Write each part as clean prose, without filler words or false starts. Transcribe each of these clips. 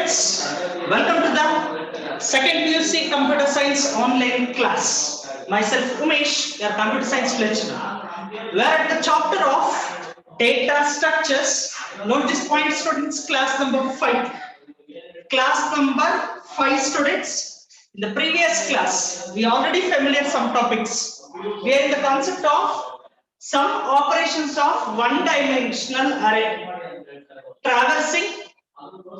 students, welcome to the second PUC Computer Science online class. Myself Umesh, your Computer Science lecturer. We are at the chapter of data structures. Note this point, students, class number 5. Class number 5, students. In the previous class, we already familiar some topics. We are in the concept of some operations of one-dimensional array. Traversing,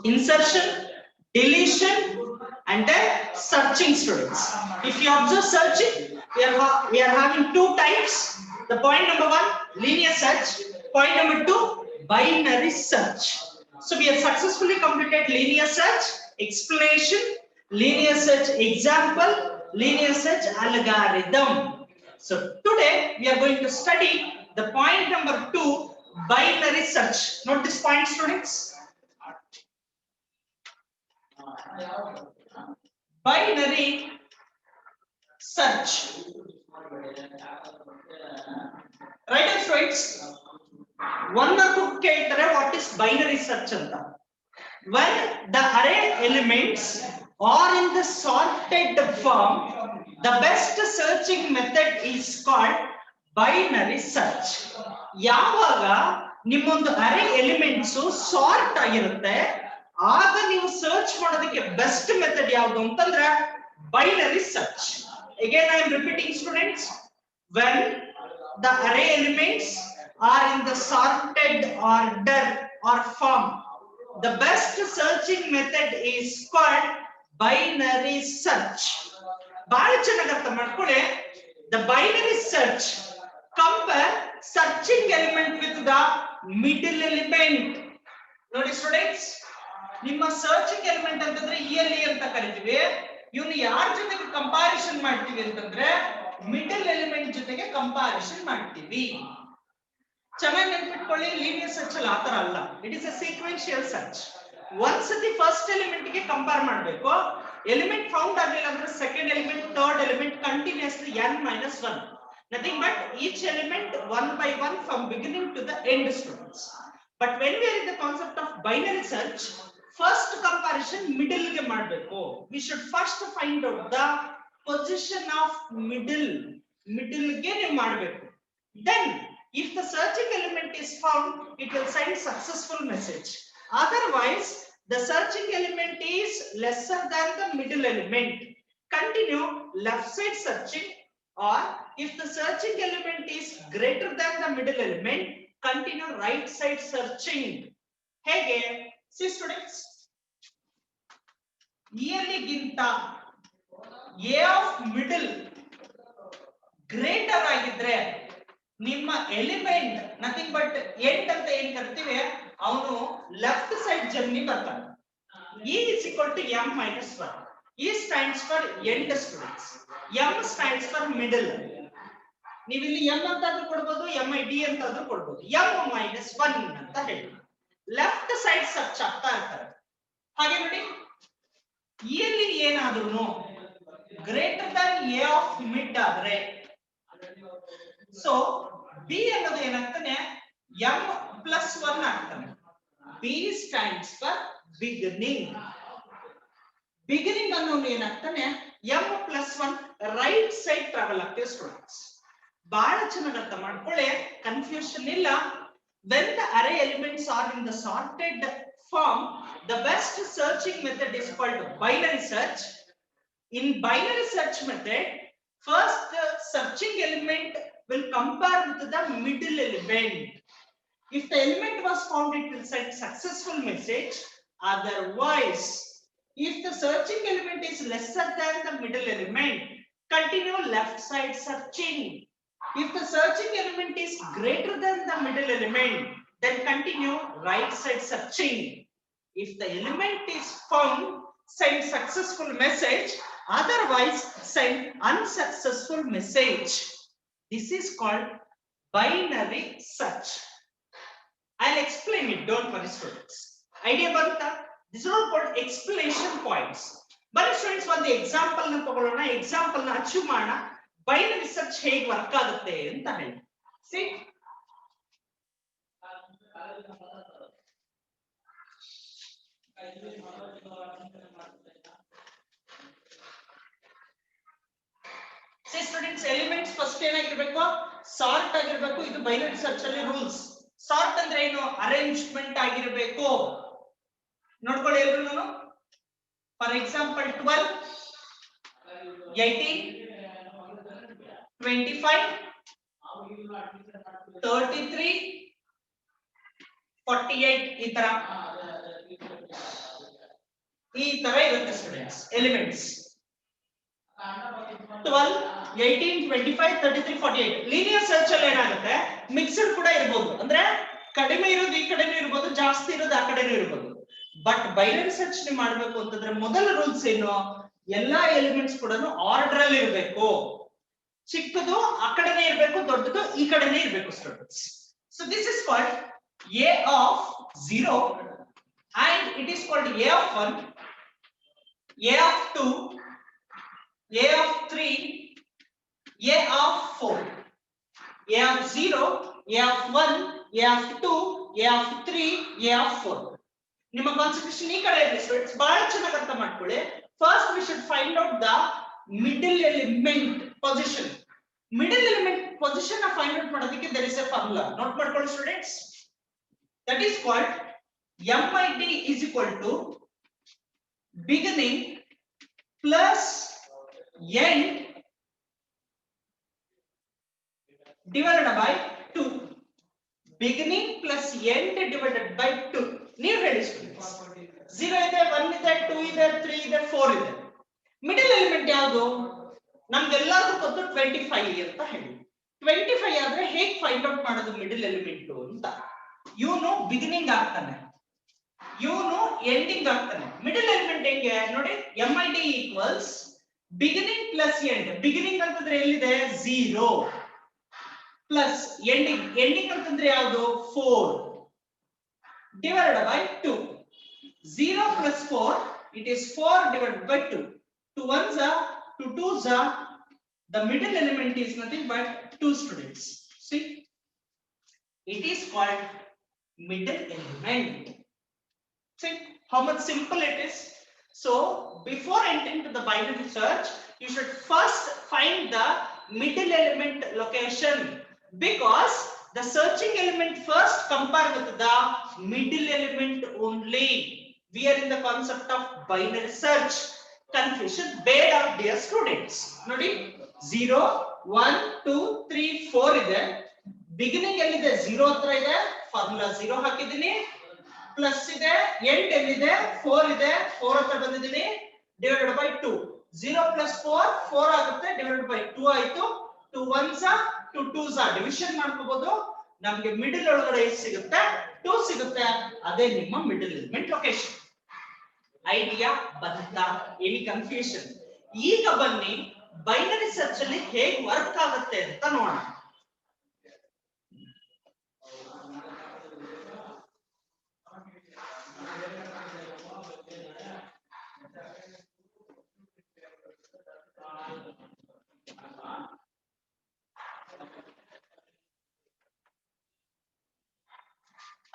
insertion, deletion, and then searching, students. If you observe searching, we are having two types. The point number 1, linear search. Point number 2, binary search. So we have successfully completed linear search explanation, linear search example, linear search algorithm. So today we are going to study the point number 2, binary search. Note this point, students. Binary search. Right, students? One or two ಕೇಳ್ತಾರೆ what is binary search ಅಂತ. When the array elements are in the sorted form, the best searching method is called binary search. ಯಾವಾಗ ನಿಮ್ಮೊಂದು array elements sort ಆಗಿರುತ್ತೆ ಆಗ ನೀವು search ಮಾಡೋದಕ್ಕೆ best method ಯಾವುದು ಅಂತಂದ್ರೆ binary search. Again I am repeating, students, when the array elements are in the sorted order or form, the best searching method is called binary search. ಬಹಳ ಚೆನ್ನಾಗಿ ಅರ್ಥ ಮಾಡ್ಕೊಳ್ಳಿ. The binary search compare searching element with the middle element. ನೋಡಿ students, ನಿಮ್ಮ searching element ಅಂತಂದ್ರೆ ELE ಅಂತ ಕರಿತೀವಿ. ಇವನು ಯಾರ ಜೊತೆಗೆ ಕಂಪ್ಯಾರಿಸನ್ ಮಾಡ್ತೀವಿ ಅಂತಂದ್ರೆ ಮಿಡಲ್ ಎಲಿಮೆಂಟ್ ಜೊತೆಗೆ ಕಂಪ್ಯಾರಿಸನ್ ಮಾಡ್ತೀವಿ. ಚೆನ್ನಾಗಿ ನೆನಪಿಟ್ಕೊಳ್ಳಿ, ಲೀನಿಯರ್ ಸರ್ಚ್ ಅಲ್ಲಿ ಆತರ ಅಲ್ಲ. It is A sequential search. ಒಂದ್ಸತಿ ಫಸ್ಟ್ ಎಲಿಮೆಂಟ್ ಗೆ ಕಂಪೇರ್ ಮಾಡಬೇಕು. ಎಲಿಮೆಂಟ್ ಫೌಂಡ್ ಆಗಲಿಲ್ಲ ಅಂದ್ರೆ second element, third element continuously n-1. Nothing but each element one by one from beginning to the end, students. But when we are in the concept of binary search, first comparison middle ge ಮಾಡಬೇಕು. We should first find out the position of middle ge ನೀವು ಮಾಡಬೇಕು. Then if the searching element is found, it will send successful message. Otherwise the searching element is lesser than the middle element, continue left side searching, or if the searching element is greater than the middle element, continue right side searching. ಹೇಗೆ? See students, ELE ಗಿಂತ A of middle greater ಆಗಿದ್ರೆ ನಿಮ್ಮ element nothing but end ಅಂತ ಏನ್ ಕರಿತೀವಿ ಅವನು left side journey ಬರ್ತಾನೆ. E is equal to m-1. E stands for end, students. M stands for middle. ನೀವು ಇಲ್ಲಿ m ಅಂತಾದ್ರೂ ಕೊಡಬಹುದು, mid ಅಂತಾದ್ರೂ ಕೊಡಬಹುದು. m-1 ಅಂತ ಹೇಳಿ ಲೆಫ್ಟ್ ಸೈಡ್ ಸರ್ಚ್ ಆಗ್ತಾ ಇರ್ತಾರೆ. ಹಾಗೆ ನೋಡಿ, ಇಲ್ಲಿ ಏನಾದ್ರೂ greater than A of mid ಆದ್ರೆ ಸೊ B ಅನ್ನೋದು ಏನಾಗ್ತಾನೆ m+1 ಆಗ್ತಾನೆ. B stands for beginning. Beginning ಅನ್ನೋನು ಏನಾಗ್ತಾನೆ m+1 ರೈಟ್ ಸೈಡ್ ಟ್ರಾವೆಲ್ ಆಗ್ತೇವೆ. ಸ್ಟೂಡೆಂಟ್ಸ್ ಬಹಳ ಚೆನ್ನಾಗಿ ಅರ್ಥ ಮಾಡ್ಕೊಳ್ಳಿ, ಕನ್ಫ್ಯೂಷನ್ ಇಲ್ಲ. When the array elements are in the sorted form, the best searching method is called binary search. In binary search method, first the searching element will compare with the middle element. If the element was found, it will send successful message. Otherwise, if the searching element is lesser than the middle element, continue left side searching. If the searching element is greater than the middle element, then continue right side searching. If the element is found, send successful message. Otherwise, send unsuccessful message. This is called binary search. I'll explain it, don't worry, students. Idea banta? These are all called explanation points. But students, one example na ತಗೊಳ್ಳೋಣ. Example na achieve ಮಾಡೋಣ. Binary search ಹೇಗೆ work ಆಗುತ್ತೆ ಅಂತ ಹೇಳಿ. See, first ಏನಾಗಿರ್ಬೇಕು sort ಆಗಿರ್ಬೇಕು. ಇದು binary search ಅಲ್ಲಿ ರೂಲ್ಸ್. ಸಾರ್ಟ್ ಅಂದ್ರೆ ಏನು ಅರೇಂಜ್ಮೆಂಟ್ ಆಗಿರಬೇಕು. ನೋಡ್ಕೊಳ್ಳಿ ಎಲ್ರು. ಫಾರ್ ಎಕ್ಸಾಂಪಲ್ 12 18 25 33 48 ಈ ತರ ಇರುತ್ತೆ ಸ್ಟೂಡೆಂಟ್ಸ್ ಎಲಿಮೆಂಟ್ಸ್. 12 18 25 33 48 ಲೀನಿಯರ್ ಸರ್ಚ್ ಅಲ್ಲಿ ಏನಾಗುತ್ತೆ ಮಿಕ್ಸ್ಡ್ ಕೂಡ ಇರಬಹುದು. ಅಂದ್ರೆ ಕಡಿಮೆ ಇರೋದು ಈ ಕಡೆನೂ ಇರಬಹುದು, ಜಾಸ್ತಿ ಇರೋದು ಆ ಕಡೆನೂ ಇರಬಹುದು. ಬಟ್ ಬೈನರಿ ಸರ್ಚ್ ನೀವು ಮಾಡಬೇಕು ಅಂತಂದ್ರೆ ಮೊದಲ ರೂಲ್ಸ್ ಏನು, ಎಲ್ಲಾ ಎಲಿಮೆಂಟ್ಸ್ ಕೂಡ ಆರ್ಡರ್ ಅಲ್ಲಿ ಇರಬೇಕು. ಚಿಕ್ಕದು ಆ ಕಡೆನೇ ಇರಬೇಕು, ದೊಡ್ಡದು ಈ ಕಡೆನೇ ಇರಬೇಕು students. So this is called a of 0 and it is called a of 1, a of 2, a of 3, a of 4, a of 0, a of 1, a of 2, a of 3, a of 4. ನಿಮ್ಮ ಕಾನ್ಸಂಟ್ರೇಷನ್ ಈ ಕಡೆ ಇದೆ ಸ್ಟೂಡೆಂಟ್ಸ್, ಬಹಳ ಚೆನ್ನಾಗಿ ಅರ್ಥ ಮಾಡ್ಕೊಳ್ಳಿ. First we should find out the middle element position. Middle element position ನ find out ಮಾಡೋದಕ್ಕೆ there is a formula. Note ಮಾಡ್ಕೊಳ್ಳಿ students. That is called MIT is equal to beginning plus end divided by 2. Beginning plus end divided by 2. ನೀವು ಹೇಳಿ students. 0 ಇದೆ, 1 ಇದೆ, 2 ಇದೆ, 3 ಇದೆ, 4 ಇದೆ. ಮಿಡಲ್ ಎಲಿಮೆಂಟ್ ಯಾವುದು? ನಮ್ಗೆಲ್ಲರಿಗೂ ಗೊತ್ತು 25 ಅಂತ ಹೇಳಿ. 25 ಆದ್ರೆ ಹೇಗೆ ಫೈಂಡ್ ಔಟ್ ಮಾಡೋದು ಮಿಡಲ್ ಎಲಿಮೆಂಟ್ ಅಂತ? ಇವನು ಬಿಗಿನಿಂಗ್ ಆಗ್ತಾನೆ, ಇವನು ಎಂಡಿಂಗ್ ಆಗ್ತಾನೆ. ಮಿಡಲ್ ಎಲಿಮೆಂಟ್ ಹೆಂಗೆ ನೋಡಿ, MID equals beginning plus end. Beginning ಅಂತಂದ್ರೆ ಎಲ್ಲಿದೆ 0 ಪ್ಲಸ್ ಎಂಡಿಂಗ್. ಎಂಡಿಂಗ್ ಅಂತಂದ್ರೆ ಯಾವುದು 4 divided by 2. 0 plus 4 it is 4 divided by 2. 2 ones are 2 twos are, the middle element is nothing but 2 students. See, it is called middle element. See how much simple it is. So before entering to the binary search, you should first find the middle element location, because the searching element first compare with the middle element only. We are in the concept of binary search. Confusion bad of dear students. Nodi 0 1 2 3 4 ಇದೆ. Beginning ಎಲ್ಲಿದೆ 0 ಹತ್ರ ಇದೆ, formula 0 ಹಾಕಿದ್ದೀನಿ. Plus ಇದೆ, end ಎಲ್ಲಿದೆ 4 ಇದೆ, 4 ಹತ್ರ ಬಂದಿದ್ದೀನಿ, ಡಿವೈಡೆಡ್ ಬೈ 2. 0 ಪ್ಲಸ್ 4 4 ಆಗುತ್ತೆ, ಡಿವೈಡೆಡ್ ಬೈ 2 ಆಯ್ತು. 2 ones are 2 twos are, division ಮಾಡ್ಕೋಬಹುದು. ನಮಗೆ ಮಿಡಲ್ ಒಳಗಡೆ ಎಷ್ಟು ಸಿಗುತ್ತೆ 2 ಸಿಗುತ್ತೆ. ಅದೇ ನಿಮ್ಮ ಮಿಡಲ್ ಎಲಿಮೆಂಟ್ ಲೊಕೇಶನ್. ಐಡಿಯಾ ಬಂತಾ? Any confusion? ಈಗ ಬನ್ನಿ ಬೈನರಿ ಸರ್ಚ್ ಅಲ್ಲಿ ಹೇಗೆ ವರ್ಕ್ ಆಗುತ್ತೆ ಅಂತ ನೋಡೋಣ.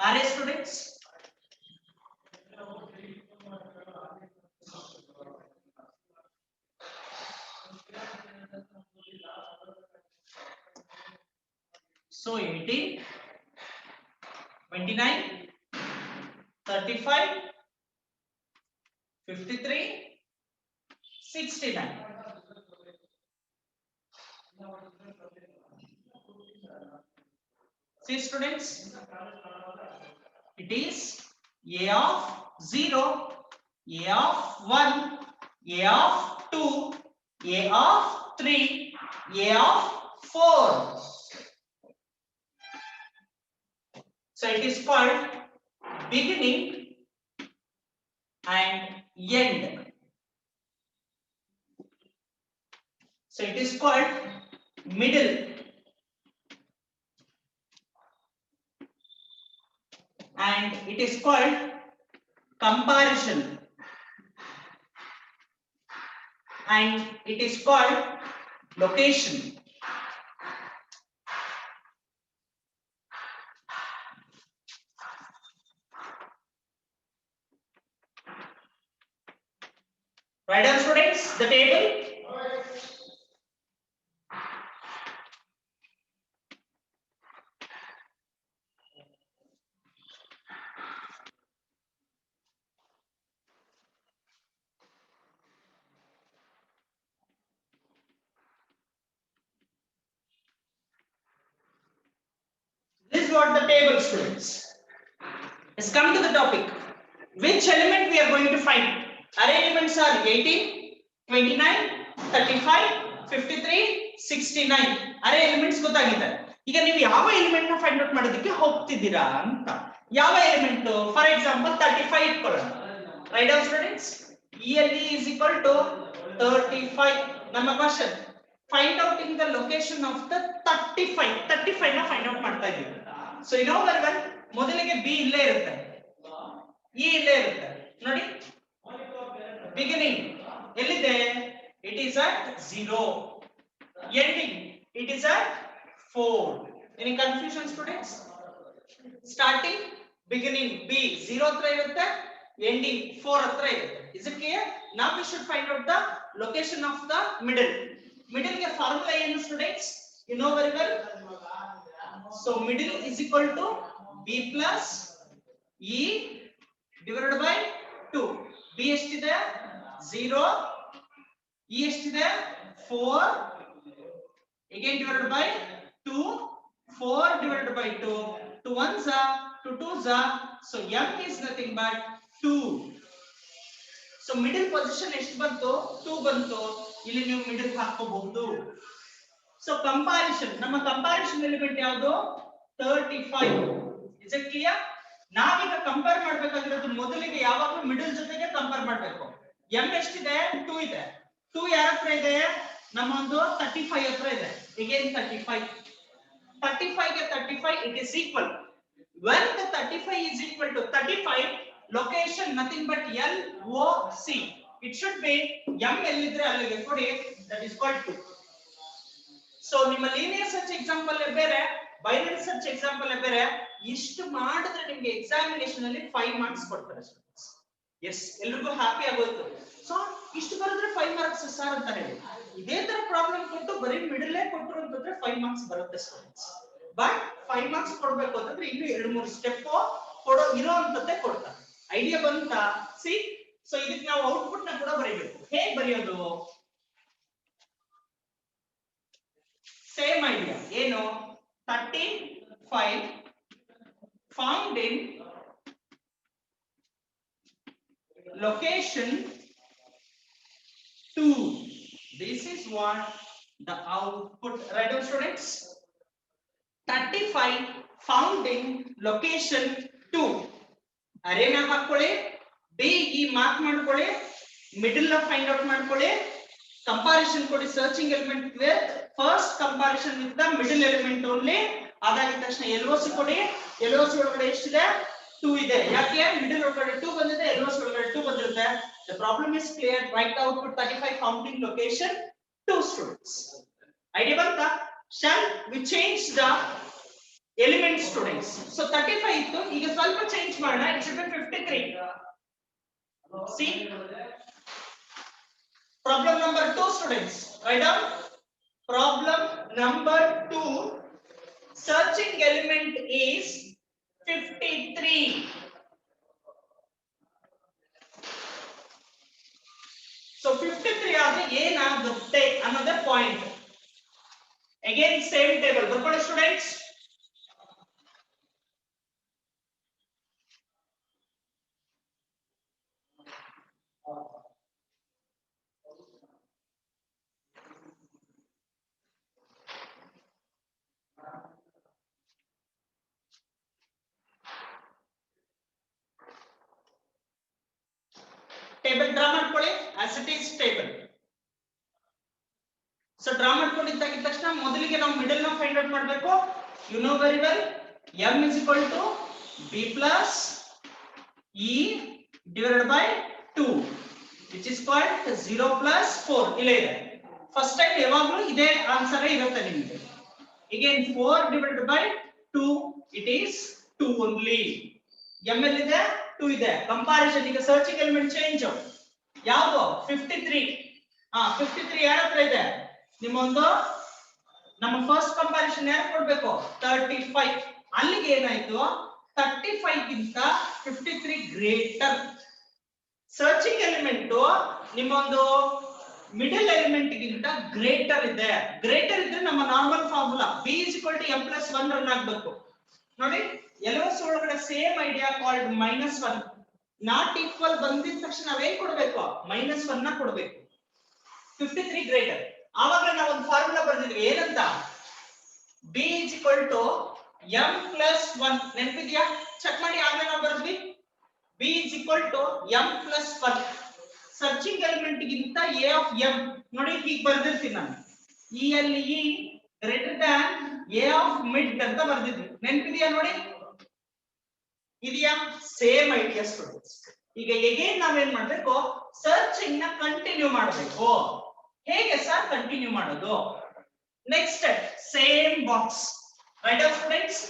Are you students? So 18, 29, 35, 53, 69. See students, it is A of 0, A of 1, A of 2, A of 3, A of 4. So it is called beginning and end. So it is called middle and it is called comparison and it is called location. Write down students the table. what the table, students. Let's come to the topic. Which element we are going to find? Array elements are 18, 29, 35, 53, 69. Array elements ಗೊತ್ತಾಗಿದೆ. ಈಗ ನೀವು ಯಾವ element ನ find out ಮಾಡೋದಕ್ಕೆ ಹೋಗ್ತಿದ್ದೀರಾ ಅಂತ. ಯಾವ element? For example 35 ಇಟ್ಕೊಳ್ಳೋಣ. Write down students. ELE is equal to 35. ನಮ್ಮ question find out in the location of the 35. 35 ನ ಫೈಂಡ್ ಔಟ್ ಮಾಡ್ತಾ ಇದ್ದೀವಿ. So you know very well, ಮೊದಲಿಗೆ B ಇಲ್ಲೇ ಇರುತ್ತೆ, E ಇಲ್ಲೇ ಇರುತ್ತೆ ನೋಡಿ. beginning ಎಲ್ಲಿದೆ? it is at 0. ending it is at 4. Any confusion, students? Starting, beginning B 0 ಹತ್ರ ಇರುತ್ತೆ, ending 4 ಹತ್ರ ಇರುತ್ತೆ. Is it clear? Now we should find out the location of the middle. Middle ಗೆ ಫಾರ್ಮುಲಾ ಏನು students? You know very well. So middle is equal to B plus E divided by 2. B ಎಷ್ಟಿದೆ? 0. E ಎಷ್ಟಿದೆ? 4. Again divided by 2. 4 divided by 2. 2 ones are 2 twos are. So M is nothing but 2. So middle position ಎಷ್ಟು ಬಂತು? 2 ಬಂತು. ಇಲ್ಲಿ ನೀವು middle ಹಾಕಬಹುದು. So comparison, ನಮ್ಮ comparison element ಯಾವುದು? 35. Is it clear? ನಾವೀಗ ಕಂಪೇರ್ ಮಾಡಬೇಕಾಗಿರೋದು ಮೊದಲಿಗೆ ಯಾವಾಗಲೂ ಮಿಡಲ್ ಜೊತೆಗೆ ಕಂಪೇರ್ ಮಾಡಬೇಕು. M ಎಷ್ಟಿದೆ? 2 ಇದೆ. 2 ಯಾರ ಹತ್ರ ಇದೆ? ನಮ್ಮೊಂದು 35 ಹತ್ರ ಇದೆ. again 35. 35 ಗೆ 35 it is equal. When the 35 is equal to 35, location nothing but LOC. It should be M ಎಲ್ಲಿದ್ರೆ ಅಲ್ಲಿಗೆ ಕೊಡಿ, that is called 2. So ನಿಮ್ಮ linear search example ಬೇರೆ, binary search example ಬೇರೆ. ಇಷ್ಟು ಮಾಡಿದ್ರೆ ನಿಮಗೆ ಎಕ್ಸಾಮಿನೇಷನ್ ಅಲ್ಲಿ 5 ಮಾರ್ಕ್ಸ್ ಕೊಡ್ತಾರೆ ಸ್ಟೂಡೆಂಟ್ಸ್. ಎಸ್, ಎಲ್ರಿಗೂ ಹ್ಯಾಪಿ ಆಗೋಯ್ತು. ಸೊ ಇಷ್ಟು ಬರೆದ್ರೆ 5 ಮಾರ್ಕ್ಸ್ ಸರ್ ಅಂತ ಹೇಳಿ ಇದೇ ತರ ಪ್ರಾಬ್ಲಮ್ ಕೊಟ್ಟು ಬರೀ ಮಿಡಲ್ ಕೊಟ್ಟರು ಅಂತಂದ್ರೆ 5 ಮಾರ್ಕ್ಸ್ ಬರುತ್ತೆ ಸ್ಟೂಡೆಂಟ್ಸ್. ಬಟ್ 5 ಮಾರ್ಕ್ಸ್ ಕೊಡಬೇಕು ಅಂತಂದ್ರೆ ಇನ್ನು 2-3 ಸ್ಟೆಪ್ ಕೊಡೋ ಇರೋ ಅಂತದ್ದೇ ಕೊಡ್ತಾರೆ. ಐಡಿಯಾ ಬಂತಾ? ಸಿ, ಸೊ ಇದಕ್ಕೆ ನಾವು ಔಟ್ಪುಟ್ ನ ಕೂಡ ಬರೀಬೇಕು. ಹೇಗೆ ಬರೆಯೋದು? Same idea. ಏನು? 35 found in location 2. This is what the output. Right on students? 35 found in location 2. array na ಹಾಕೊಳ್ಳಿ, B E ಮಾರ್ಕ್ ಮಾಡ್ಕೊಳ್ಳಿ, ಮಿಡಲ್ ನ ಫೈಂಡ್ ಔಟ್ ಮಾಡ್ಕೊಳ್ಳಿ, ಕಂಪಾರಿಸನ್ ಕೊಡಿ searching element with first comparison with the middle element only. ಅದಾಗಿದ ತಕ್ಷಣ LOC ಕೊಡಿ. LOC ಒಳಗಡೆ ಎಷ್ಟಿದೆ? 2 ಇದೆ. ಯಾಕೆ? ಮಿಡಲ್ ಒಳಗಡೆ 2 ಬಂದಿದೆ, LOC ಒಳಗಡೆ 2 ಬಂದಿರುತ್ತೆ. The problem is clear. Write the output 35 found in location 2 students. Idea ಬಂತಾ? Shall we change the element students? So 35 ಇತ್ತು, ಈಗ ಸ್ವಲ್ಪ ಚೇಂಜ್ ಮಾಡೋಣ. It should be 53. See? Problem number 2 students. Write down. Problem number 2. Searching element is 53. So 53 ಆದ್ರೆ ಏನಾಗುತ್ತೆ ಅನ್ನೋದೇ point. Again same table. ಬರ್ಕೊಳ್ಳಿ students. Table draw ಮಾಡ್ಕೊಳ್ಳಿ. as it is table. So draw ಮಾಡ್ಕೊಂಡಿದ್ದಾಗಿದ ತಕ್ಷಣ ಮೊದಲಿಗೆ ನಾವು ಮಿಡಲ್ ನ ಫೈಂಡ್ ಔಟ್ ಮಾಡಬೇಕು. You know very well, M is equal to B plus E divided by 2, which is called 0 plus 4. ಇಲ್ಲೇ ಇದೆ. ಫಸ್ಟ್ ಟೈಮ್ ಯಾವಾಗಲೂ ಇದೇ ಆನ್ಸರ್ ಇರುತ್ತೆ ನಿಮಗೆ. again 4 divided by 2, it is 2 only. M ಎಲ್ಲಿದೆ? 2 ಇದೆ. ಕಂಪಾರಿಸನ್ ಈಗ ಸರ್ಚಿಂಗ್ ಎಲಿಮೆಂಟ್ ಚೇಂಜ್ ಯಾವುದು? 53. 53 ಯಾರ ಹತ್ರ ಇದೆ? ನಿಮ್ಮೊಂದು ನಮ್ಮ ಫಸ್ಟ್ ಕಂಪಾರಿಸನ್ ಯಾರು ಕೊಡ್ಬೇಕು? 35. ಅಲ್ಲಿಗೆ ಏನಾಯ್ತು? 35 ಗಿಂತ 53 ಗ್ರೇಟರ್. ಸರ್ಚಿಂಗ್ ಎಲಿಮೆಂಟ್ ನಿಮ್ಮೊಂದು ಮಿಡಲ್ ಎಲಿಮೆಂಟ್ ಗಿಂತ ಗ್ರೇಟರ್ ಇದೆ. ಗ್ರೇಟರ್ ಇದ್ರೆ ನಮ್ಮ normal formula B = M + 1 run ಆಗಬೇಕು. ನೋಡಿ LOS ಒಳಗಡೆ same idea called -1 not equal ಬಂದಿದ ತಕ್ಷಣ ನಾವೇನ್ ಕೊಡಬೇಕು -1 ನ ಕೊಡಬೇಕು 53 ಗ್ರೇಟರ್ ಆವಾಗ ನಾವು ಒಂದು ಫಾರ್ಮುಲಾ ಬರೆದಿದ್ವಿ ಏನಂತ b is equal to m plus 1 ನೆನಪಿದ್ಯಾ check ಮಾಡಿ ಆಗಲೇ ನಾವು ಬರೆದ್ವಿ b is equal to m plus 1 searching element ಗಿಂತ a of m ನೋಡಿ ಹೀಗೆ ಬರೆದಿರ್ತೀನಿ ನಾನು e ಅಲ್ಲಿ e greater than a of mid ಅಂತ ಬರೆದಿದ್ವಿ ನೆನಪಿದ್ಯಾ ನೋಡಿ ಇದೆಯಾ ಸೇಮ್ ಐಡಿಯಾ ಸ್ಟೂಡೆಂಟ್ಸ್ ಈಗ ಅಗೇನ್ ನಾವೇನ್ ಮಾಡಬೇಕು ಸರ್ಚಿಂಗ್ ನ ಕಂಟಿನ್ಯೂ ಮಾಡಬೇಕು ಹೇಗೆ ಸರ್ ಕಂಟಿನ್ಯೂ ಮಾಡೋದು next same box right of students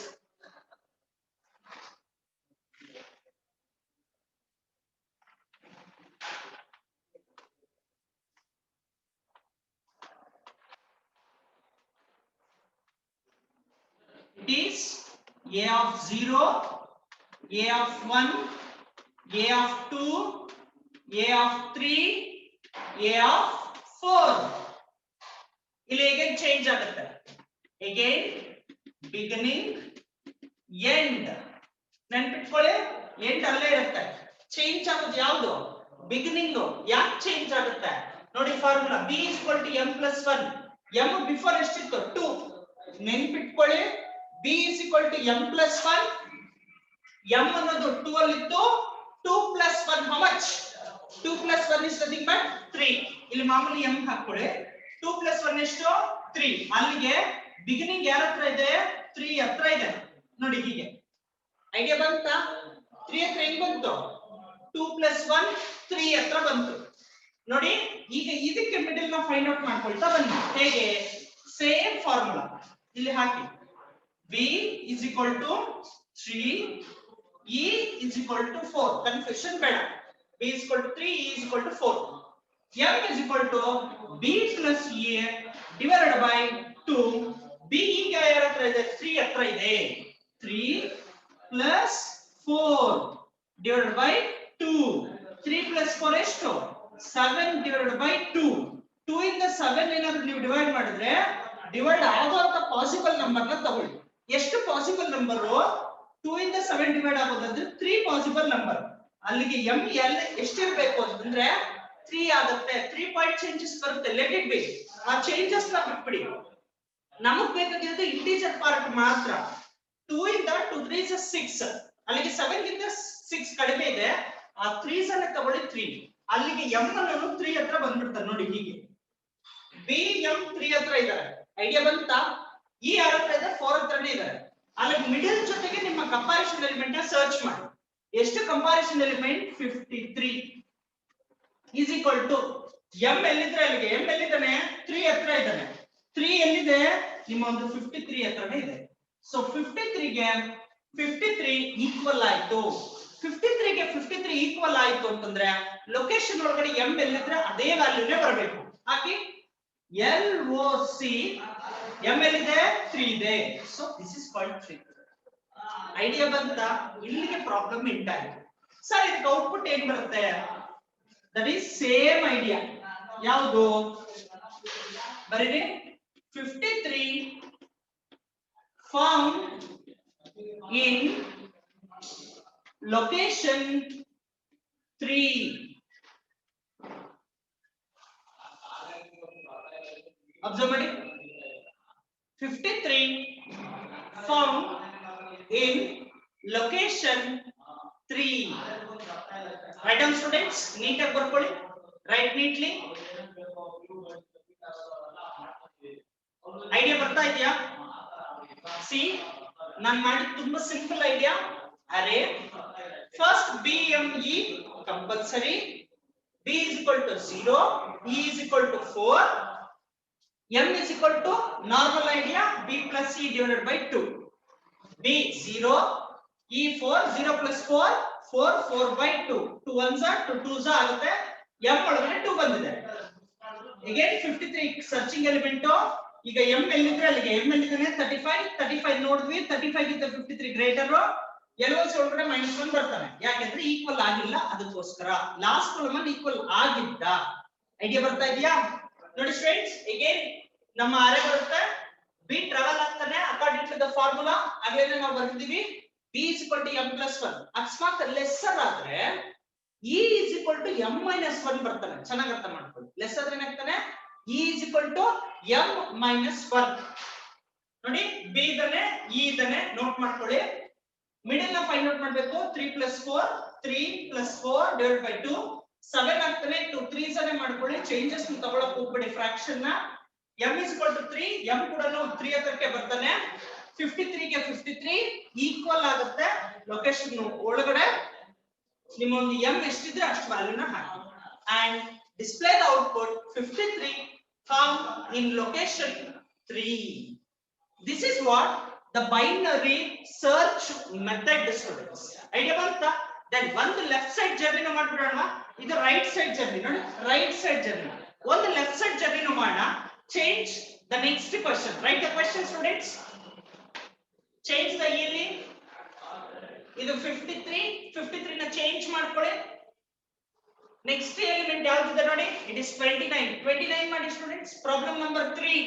it is a of 0 a of 1 a of 2 a of 3 a of 4 ಇಲ್ಲಿ again change ಆಗುತ್ತೆ again beginning end ನೆನಪಿಟ್ಕೊಳ್ಳಿ end ಅಲ್ಲೇ ಇರುತ್ತೆ ಚೇಂಜ್ ಆಗೋದು ಯಾವುದು ಬಿಗಿನಿಂಗ್ ಯಾಕೆ ಚೇಂಜ್ ಆಗುತ್ತೆ ನೋಡಿ formula b is equal to m plus 1 m before ಎಷ್ಟಿತ್ತು 2 ನೆನಪಿಟ್ಕೊಳ್ಳಿ b is equal to m plus 1 m ಅನ್ನೋದು 2 ಅಲ್ಲಿ ಇತ್ತು 2 plus 1 how much 2 plus 1 is nothing but 3 ಇಲ್ಲಿ ಮಾಮೂಲಿ m ಹಾಕೊಳ್ಳಿ 2 plus 1 ಎಷ್ಟು 3 ಅಲ್ಲಿಗೆ ಬಿಗಿನಿಂಗ್ ಯಾರ ಹತ್ರ ಇದೆ 3 ಹತ್ರ ಇದೆ ನೋಡಿ ಹೀಗೆ ಐಡಿಯಾ ಬಂತಾ 3 ಹತ್ರ ಹೆಂಗ್ ಬಂತು 2 plus 1 3 ಹತ್ರ ಬಂತು ನೋಡಿ ಈಗ ಇದಕ್ಕೆ ಮಿಡಲ್ ನ ಫೈಂಡ್ ಔಟ್ ಮಾಡ್ಕೊಳ್ತಾ ಬನ್ನಿ ಹೇಗೆ ಸೇಮ್ ಫಾರ್ಮುಲಾ ಇಲ್ಲಿ ಹಾಕಿ b is equal to 3 e is equal to 4 confusion ಬೇಡ b is equal to 3 e is equal to 4 m is equal to b plus a divided by 2 b ಈಗ ಯಾರ ಹತ್ರ ಇದೆ 3 ಹತ್ರ ಇದೆ 3 plus 4 divided by 2 3 plus 4 ಎಷ್ಟು 7 divided by 2 2 ಇಂದ 7 ಏನಾದರೂ ನೀವು ಡಿವೈಡ್ ಮಾಡಿದ್ರೆ ಡಿವೈಡ್ ಆಗುವಂತ ಪಾಸಿಬಲ್ ನಂಬರ್ ನ ತಗೊಳ್ಳಿ ಎಷ್ಟು ಪಾಸಿಬಲ್ ನಂಬರ್ 2 ಇಂದ 7 ಡಿವೈಡ್ ಆಗೋದಂದ್ರೆ 3 ಪಾಸಿಬಲ್ ನಂಬರ್ ಅಲ್ಲಿಗೆ m l ಎಷ್ಟಿರಬೇಕು ಅಂತಂದ್ರೆ 3 ಆಗುತ್ತೆ 3 ಪಾಯಿಂಟ್ ಚೇಂಜಸ್ ಬರುತ್ತೆ ಲೆಟ್ ಇಟ್ ಬಿ ಆ ಚೇಂಜಸ್ ನ ಬಿಟ್ಬಿಡಿ ನಮಗೆ ಬೇಕಾಗಿರೋದು ಇಂಟಿಜರ್ ಪಾರ್ಟ್ ಮಾತ್ರ 2 ಇಂದ 2 3 is 6 ಅಲ್ಲಿಗೆ 7 ಗಿಂತ 6 ಕಡಿಮೆ ಇದೆ ಆ 3s ಅನ್ನು ತಗೊಳ್ಳಿ 3 ಅಲ್ಲಿಗೆ m ಅನ್ನು 3 ಹತ್ರ ಬಂದ್ಬಿಡ್ತಾರೆ ನೋಡಿ ಹೀಗೆ b m 3 ಹತ್ರ ಇದ್ದಾರೆ ಐಡಿಯಾ ಬಂತಾ ಈ ಯಾರ ಹತ್ರ ಇದೆ 4 ಹತ್ರನೇ ಇದ್ದಾರೆ ಅಲ್ಲಿ ಮಿಡಲ್ ಜೊತೆಗೆ ನಿಮ್ಮ ಕಂಪ್ಯಾರಿಸನ್ ಎಲಿಮೆಂಟ್ ನ ಸರ್ಚ್ ಮಾಡಿ ಎಷ್ಟು comparison element 53 is equal to m ಎಲ್ಲಿದ್ರೆ ಅಲ್ಲಿಗೆ m ಎಲ್ಲಿದ್ದಾನೆ 3 ಹತ್ರ ಇದ್ದಾನೆ 3 ಎಲ್ಲಿದೆ ನಿಮ್ಮ ಒಂದು 53 ಹತ್ರನೇ ಇದೆ ಸೊ 53 ಗೆ 53 ಈಕ್ವಲ್ ಆಯ್ತು 53 ಗೆ 53 ಈಕ್ವಲ್ ಆಯ್ತು ಅಂತಂದ್ರೆ ಲೊಕೇಶನ್ ಒಳಗಡೆ m ಎಲ್ಲಿದ್ರೆ ಅದೇ ವ್ಯಾಲ್ಯೂನೇ ಬರಬೇಕು ಹಾಕಿ LOC m ಎಲ್ಲಿದೆ 3 ಇದೆ so this is called 3 idea ಬಂತಾ ಇಲ್ಲಿಗೆ ಪ್ರಾಬ್ಲಮ್ ಎಂಟಾಯ್ತು ಸರ್ ಇದಕ್ಕೆ ಔಟ್ಪುಟ್ ಏನು ಬರುತ್ತೆ ದಟ್ ಈಸ್ ಸೇಮ್ ಐಡಿಯಾ ಯಾವುದು ಬರೀರಿ 53 found in location 3 observe ಮಾಡಿ 53 found in location 3 write down students neat ಆಗಿ ಬರ್ಕೊಳ್ಳಿ write neatly ಐಡಿಯಾ ಬರ್ತಾ ಇದೆಯಾ ಸಿ ನಾನು ಮಾಡಿ ತುಂಬಾ ಸಿಂಪಲ್ ಐಡಿಯಾ ಅರೆ first BME compulsory b is equal to 0 e is equal to 4 m is equal to normal idea b plus c divided by 2 b 0 e 4 0 plus 4 4 4 by 2 2 ones are 2 twos ಆಗುತ್ತೆ m ಒಳಗಡೆ 2 ಬಂದಿದೆ again 53 searching element ಈಗ m ಎಲ್ಲಿದ್ರೆ ಅಲ್ಲಿಗೆ m ಎಲ್ಲಿದೆ 35 ನೋಡಿದ್ವಿ 35 ಗಿಂತ 53 greater LOC ಒಳಗಡೆ -1 ಬರ್ತಾನೆ ಯಾಕಂದ್ರೆ ಈಕ್ವಲ್ ಆಗಿಲ್ಲ ಅದಕ್ಕೋಸ್ಕರ ಲಾಸ್ಟ್ ಕಾಲಮ್ ಈಕ್ವಲ್ ಆಗಿದ್ದ ಐಡಿಯಾ ಬರ್ತಾ ಇದೆಯಾ ನೋಡಿ ಸ್ಟೂಡೆಂಟ್ಸ್ ಅಗೇನ್ ನಮ್ಮ ಅರೆ ಬರುತ್ತೆ b ಟ್ರಾವೆಲ್ ಆಗ್ತಾನೆ ಅಕಾರ್ಡಿಂಗ್ ಟು ದ ಫಾರ್ಮುಲಾ ಆಗಲೇ ನಾವು ಬರ್ತಿದೀವಿ b is equal to m plus 1 ಅಕಸ್ಮಾತ್ ಲೆಸ್ಸರ್ ಆದ್ರೆ e is equal to m minus 1 ಬರ್ತಾನೆ ಚೆನ್ನಾಗಿ ಅರ್ಥ ಮಾಡ್ಕೊಳ್ಳಿ ಲೆಸ್ ಆದ್ರೆ ಏನಾಗ್ತಾನೆ e is equal to m minus 1 ನೋಡಿ b ಇದಾನೆ e ಇದಾನೆ ನೋಟ್ ಮಾಡ್ಕೊಳ್ಳಿ ಮಿಡಲ್ ನ ಫೈಂಡ್ ಔಟ್ ಮಾಡಬೇಕು 3 plus 4 divided by 2 7 ಆಗ್ತಾನೆ 2 3s ಅನ್ನು ಮಾಡ್ಕೊಳ್ಳಿ ಚೇಂಜಸ್ ನ ತಗೊಳ್ಳೋಕೆ ಹೋಗಬೇಡಿ ಫ್ರಾಕ್ಷನ್ ನ m is equal to 3 m ಕೂಡ 3 ಹತ್ರಕ್ಕೆ ಬರ್ತಾನೆ 53 ಗೆ 53 ಈಕ್ವಲ್ ಆಗುತ್ತೆ ಲೊಕೇಶನ್ ಒಳಗಡೆ ನಿಮ್ಮ ಒಂದು m ಎಷ್ಟಿದ್ರೆ ಅಷ್ಟು ವ್ಯಾಲ್ಯೂನ ಹಾಕಿ and display the output 53 found in location 3. This is what the binary search method students. Idea banta then one left side journey na ಮಾಡ್ಬಿಡೋಣ ಇದು ರೈಟ್ ಸೈಡ್ ಜರ್ನಿ ನೋಡಿ ರೈಟ್ ಸೈಡ್ ಜರ್ನಿ ಒಂದು left side journey ನ ಮಾಡೋಣ change the next question write the question students change the yearly ಇದು 53 ನ change ಮಾಡ್ಕೊಳ್ಳಿ next element ಯಾವುದು ನೋಡಿ it is 29 ಮಾಡಿ students problem number 3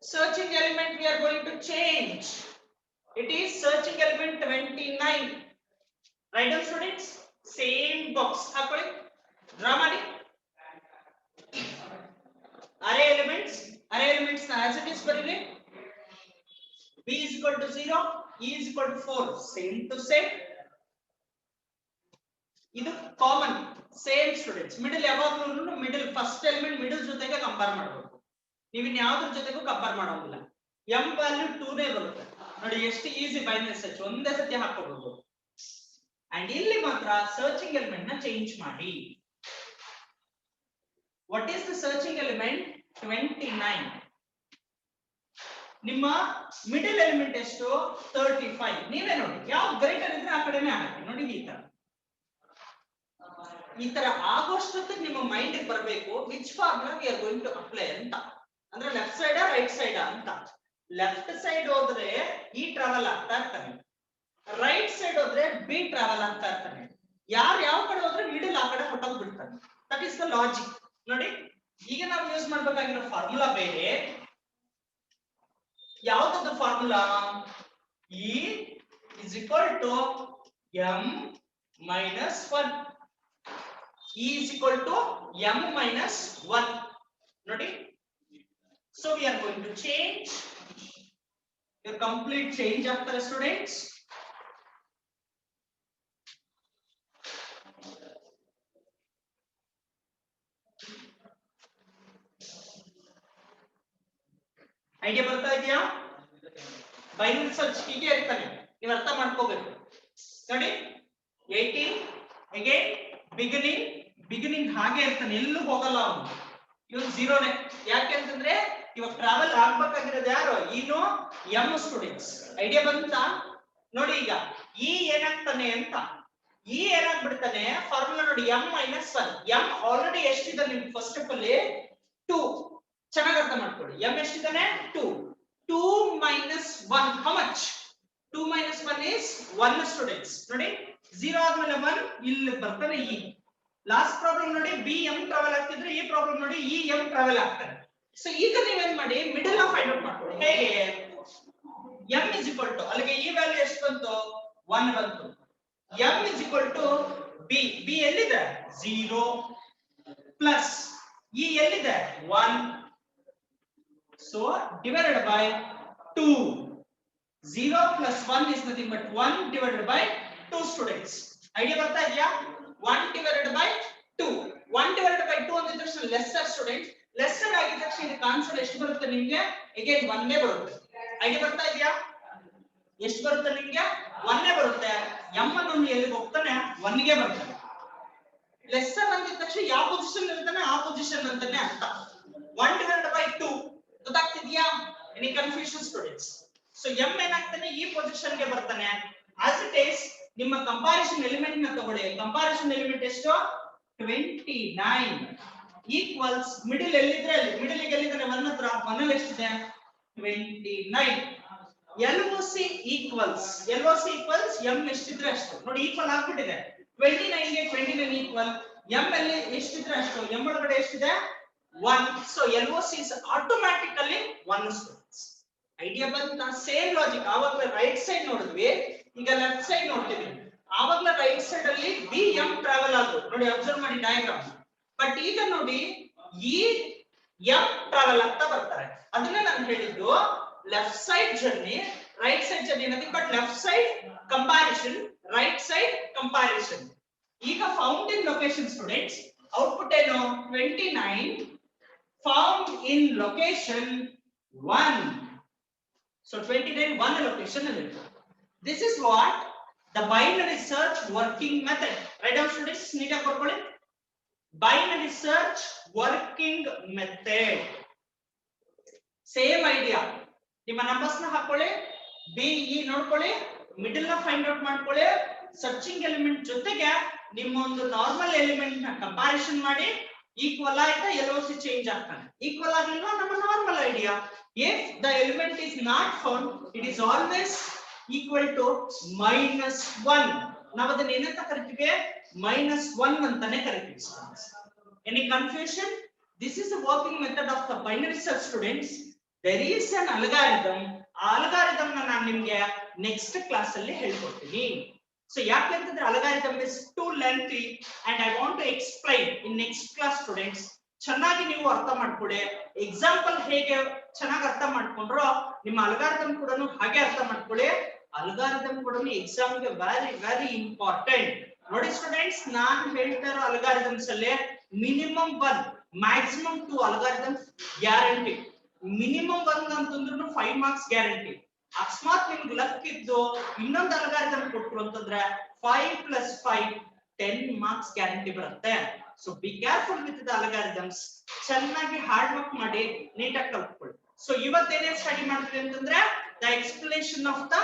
searching element we are going to change it is searching element 29 right down students same box ಹಾಕೊಳ್ಳಿ draw ಮಾಡಿ array elements na as it is ಬರೀರಿ b is equal to 0 e is equal to 4 same to same ಇದು common same students middle ಯಾವಾಗಲೂ middle first element middle ಜೊತೆಗೆ compare ಮಾಡಬೇಕು ನೀವು ಇನ್ ಯಾವುದ್ರ ಜೊತೆಗೂ ಕಂಪೇರ್ ಮಾಡೋದಿಲ್ಲ m ವ್ಯಾಲ್ಯೂ 2 ನೇ ಬರುತ್ತೆ ನೋಡಿ ಎಷ್ಟು ಈಜಿ ಬೈನರಿ ಸರ್ಚ್ ಒಂದೇ ಸತಿ ಹಾಕೋಬಹುದು ಅಂಡ್ ಇಲ್ಲಿ ಮಾತ್ರ ಸರ್ಚಿಂಗ್ ಎಲಿಮೆಂಟ್ ನ ಚೇಂಜ್ ಮಾಡಿ what is the searching element 29 ನಿಮ್ಮ ಮಿಡಲ್ ಎಲಿಮೆಂಟ್ ಎಷ್ಟು 35 ನೀವೇ ನೋಡಿ ಯಾವ ಗ್ರೇಟರ್ ಇದ್ರೆ ಆ ಕಡೆನೇ ಹಾಕಿ ನೋಡಿ ಈ ತರ ಆಗೋಷ್ಟೊತ್ತಿಗೆ ನಿಮ್ಮ ಮೈಂಡ್ ಗೆ ಬರಬೇಕು which formula we are going to apply ಅಂತ ಅಂದ್ರೆ ಲೆಫ್ಟ್ ಸೈಡ್ ರೈಟ್ ಸೈಡ್ ಅಂತ ಲೆಫ್ಟ್ ಸೈಡ್ ಹೋದ್ರೆ e ಟ್ರಾವೆಲ್ ಆಗ್ತಾ ಇರ್ತಾನೆ ರೈಟ್ ಸೈಡ್ ಹೋದ್ರೆ b ಟ್ರಾವೆಲ್ ಆಗ್ತಾ ಇರ್ತಾನೆ ಯಾವ ಕಡೆ ಹೋದ್ರೆ ಮಿಡಲ್ ಆ ಕಡೆ ಹೊಟ್ಟೋಗ್ ಬಿಡ್ತಾನೆ ದಟ್ ಇಸ್ ದ ಲಾಜಿಕ್ ನೋಡಿ ಈಗ ನಾವು ಯೂಸ್ ಮಾಡಬೇಕಾಗಿರೋ ಫಾರ್ಮುಲಾ ಬೇರೆ ಯಾವುದು formula e is equal to m minus 1 e is equal to m minus 1 ನೋಡಿ so we are going to change your complete change after students idea ಬರ್ತಾ ಇದೆಯಾ binary search ಹೀಗೆ ಇರ್ತಾನೆ ನೀವು ಅರ್ಥ ಮಾಡ್ಕೋಬೇಕು ನೋಡಿ 18 ಅಗೇನ್ ಬಿಗಿನಿಂಗ್ ಹಾಗೆ ಇರ್ತಾನೆ ಎಲ್ಲೂ ಹೋಗಲ್ಲ ಅವನು ಇವನು 0 ನೇ ಯಾಕೆ ಅಂತಂದ್ರೆ ಇವಾಗ ಟ್ರಾವೆಲ್ ಆಗ್ಬೇಕಾಗಿರೋದು ಯಾರು ಇನ್ನು m ಸ್ಟೂಡೆಂಟ್ಸ್ ಐಡಿಯಾ ಬಂತ ನೋಡಿ ಈಗ e ಏನಾಗ್ತಾನೆ ಅಂತ e ಏನಾಗ್ಬಿಡ್ತಾನೆ ಫಾರ್ಮುಲಾ ನೋಡಿ m minus 1 m ಆಲ್ರೆಡಿ ಎಷ್ಟಿದೆ ನಿಮ್ಗೆ ಫಸ್ಟ್ ಆಫ್ ಅಲ್ಲಿ 2 ಚೆನ್ನಾಗಿ ಅರ್ಥ ಮಾಡ್ಕೊಳ್ಳಿ m ಎಷ್ಟಿದಾನೆ 2 minus 1 how much 2 minus 1 is 1 students ನೋಡಿ 0 ಆದ್ಮೇಲೆ 1 ಇಲ್ಲಿ ಬರ್ತಾನೆ e ಲಾಸ್ಟ್ ಪ್ರಾಬ್ಲಮ್ ನೋಡಿ b m ಟ್ರಾವೆಲ್ ಆಗ್ತಿದ್ರೆ ಈ ಪ್ರಾಬ್ಲಮ್ ನೋಡಿ e m ಟ್ರಾವೆಲ್ ಆಗ್ತಾರೆ ಸೊ ಈಗ ನೀವೇನ್ ಮಾಡಿ ಮಿಡಲ್ ನ ಫೈಂಡ್ ಔಟ್ ಮಾಡ್ಕೊಳ್ಳಿ ಹೇಗೆ m is equal to ಅಲ್ಲಿಗೆ ಈ ವ್ಯಾಲ್ಯೂ ಎಷ್ಟು ಬಂತು 1 ಬಂತು m is equal to b ಎಲ್ಲಿದೆ 0 ಪ್ಲಸ್ e ಎಲ್ಲಿದೆ 1 so divided by 2 0 plus 1 is nothing but 1 divided by 2 students idea ಬರ್ತಾ ಇದೆಯಾ 1 divided by 2 1 divided by 2 ಅಂದಿದ ತಕ್ಷಣ ಲೆಸ್ಸರ್ ಸ್ಟೂಡೆಂಟ್ಸ್ ಲೆಸ್ಸರ್ ಆಗಿದ ತಕ್ಷಣ ಇದಕ್ಕೆ ಆನ್ಸರ್ ಎಷ್ಟು ಬರುತ್ತೆ ನಿಮಗೆ ಅಗೇನ್ 1 ನೇ ಬರುತ್ತೆ ಐಡಿಯಾ ಬರ್ತಾ ಇದೆಯಾ ಎಷ್ಟು ಬರುತ್ತೆ ನಿಮಗೆ 1 ನೇ ಬರುತ್ತೆ m ಅನ್ನು ಎಲ್ಲಿಗೆ ಹೋಗ್ತಾನೆ 1 ಗೆ ಬರ್ತಾನೆ ಲೆಸ್ಸರ್ ಅಂದಿದ ತಕ್ಷಣ ಯಾವ ಪೊಸಿಷನ್ ಇರ್ತಾನೆ ಆ ಪೊಸಿಷನ್ ಅಂತಾನೆ ಅರ್ಥ 1 divided by 2 ಗೊತ್ತಾಗ್ತಿದ್ಯಾ any confusion students so m ಏನಾಗ್ತಾನೆ ಈ ಪೊಸಿಷನ್ ಗೆ ಬರ್ತಾನೆ as it is ನಿಮ್ಮ ಕಂಪ್ಯಾರಿಸನ್ ಎಲಿಮೆಂಟ್ ನ ತಗೊಳ್ಳಿ ಕಂಪ್ಯಾರಿಸನ್ ಎಲಿಮೆಂಟ್ ಎಷ್ಟು 29 ಈಕ್ವಲ್ಸ್ ಮಿಡಲ್ ಎಲ್ಲಿದ್ರೆ ಅಲ್ಲಿ ಮಿಡಲ್ ಗೆ ಎಲ್ಲಿದ್ರೆ 1 ಹತ್ರ 1 ಅಲ್ಲಿ ಎಷ್ಟಿದೆ 29 LOC ಈಕ್ವಲ್ಸ್ m ಎಷ್ಟಿದ್ರೆ ಅಷ್ಟು ನೋಡಿ ಈಕ್ವಲ್ ಆಗ್ಬಿಟ್ಟಿದೆ 29 ಗೆ 29 ಈಕ್ವಲ್ m ಅಲ್ಲಿ ಎಷ್ಟಿದ್ರೆ ಅಷ್ಟು m ಒಳಗಡೆ ಎಷ್ಟಿದೆ 1 so LOC is automatically 1 students idea ಬಂತ ಸೇಮ್ ಲಾಜಿಕ್ ಆವಾಗಲೇ ರೈಟ್ ಸೈಡ್ ನೋಡಿದ್ವಿ ಈಗ ಲೆಫ್ಟ್ ಸೈಡ್ ನೋಡ್ತಿದೀವಿ ಆವಾಗಲೇ ರೈಟ್ ಸೈಡ್ ಅಲ್ಲಿ ಬಿ ಎಂ ಟ್ರಾವೆಲ್ ಆದ್ರು ನೋಡಿ ಅಬ್ಸರ್ವ್ ಮಾಡಿ ಡಯಾಗ್ರಾಮ್ ಬಟ್ ಈಗ ನೋಡಿ ಈ ಎಂ ಟ್ರಾವೆಲ್ ಆಗ್ತಾ ಬರ್ತಾರೆ ಅದನ್ನೇ ನಾನು ಹೇಳಿದ್ದು left side journey right side journey nothing but left side comparison right side comparison ಈಗ found in location students output ಏನು 29 found in location 1 so 29 one location alli this is what the binary search working method write down students neat ಆಗಿ ಬರ್ಕೊಳ್ಳಿ binary search working method same idea ನಿಮ್ಮ numbers ನ ಹಾಕೊಳ್ಳಿ BE ನೋಡ್ಕೊಳ್ಳಿ middle ನ find out ಮಾಡ್ಕೊಳ್ಳಿ searching element ಜೊತೆಗೆ ನಿಮ್ಮ ಒಂದು ನಾರ್ಮಲ್ ಎಲಿಮೆಂಟ್ ನ ಕಂಪ್ಯಾರಿಸನ್ ಮಾಡಿ ಈಕ್ವಲ್ ಆಯ್ತಾ LOC ಚೇಂಜ್ ಆಗ್ತಾನೆ ಈಕ್ವಲ್ ಆಗಿಲ್ವಾ ನಮ್ಮ normal idea if the element is not found it is always equal to -1 ನಾವು ಅದನ್ನ ಏನಂತ ಕರಿತೀವಿ -1 ಅಂತಾನೆ ಕರಿತೀವಿ any confusion this is the working method of the binary search students there is an algorithm algorithm na ನಾನು ನಿಮಗೆ next class ಅಲ್ಲಿ ಹೇಳ್ಕೊಡ್ತೀನಿ so ಯಾಕೆ ಅಂತಂದ್ರೆ algorithm is too lengthy and I want to explain in next class students ಚೆನ್ನಾಗಿ ನೀವು ಅರ್ಥ ಮಾಡ್ಕೊಳ್ಳಿ ಎಕ್ಸಾಂಪಲ್ ಹೇಗೆ ಚೆನ್ನಾಗಿ ಅರ್ಥ ಮಾಡ್ಕೊಂಡ್ರೋ ನಿಮ್ಮ ಅಲ್ಗಾರಿದಮ್ ಕೂಡ ಹಾಗೆ ಅರ್ಥ ಮಾಡ್ಕೊಳ್ಳಿ ಅಲ್ಗಾರಿದಮ್ ಕೂಡ ಎಕ್ಸಾಮ್ ಗೆ ವೆರಿ ಇಂಪಾರ್ಟೆಂಟ್ ನೋಡಿ ಸ್ಟೂಡೆಂಟ್ಸ್ ನಾನು ಹೇಳ್ತಾ ಇರೋ ಅಲ್ಗಾರಿದಮ್ಸ್ ಅಲ್ಲಿ minimum 1 maximum 2 algorithms guarantee minimum 1 ಅಂತಂದ್ರೂ 5 ಮಾರ್ಕ್ಸ್ ಗ್ಯಾರಂಟಿ ಅಕಸ್ಮಾತ್ ನಿಮ್ಗೆ ಲಕ್ ಇದ್ದು ಇನ್ನೊಂದು ಅಲ್ಗಾರಿದಮ್ ಕೊಟ್ರು ಅಂತಂದ್ರೆ 5 + 5 10 ಮಾರ್ಕ್ಸ್ ಗ್ಯಾರಂಟಿ ಬರುತ್ತೆ so be careful with the algorithms ಚೆನ್ನಾಗಿ ಹಾರ್ಡ್ ವರ್ಕ್ ಮಾಡಿ ನೀಟಾಗಿ ಕಲ್ತ್ಕೊಳ್ಳಿ so ಇವತ್ತೇನೇ ಸ್ಟಡಿ ಮಾಡ್ತೀವಿ ಅಂತಂದ್ರೆ the explanation of the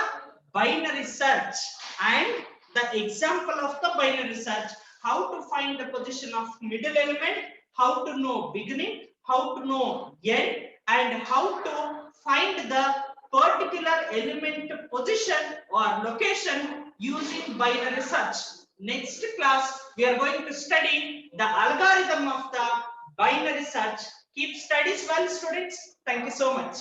binary search and the example of the binary search how to find the position of middle element how to know beginning how to know end and how to find the particular element position or location using binary search next class we are going to study the algorithm of the binary search keep studies well students thank you so much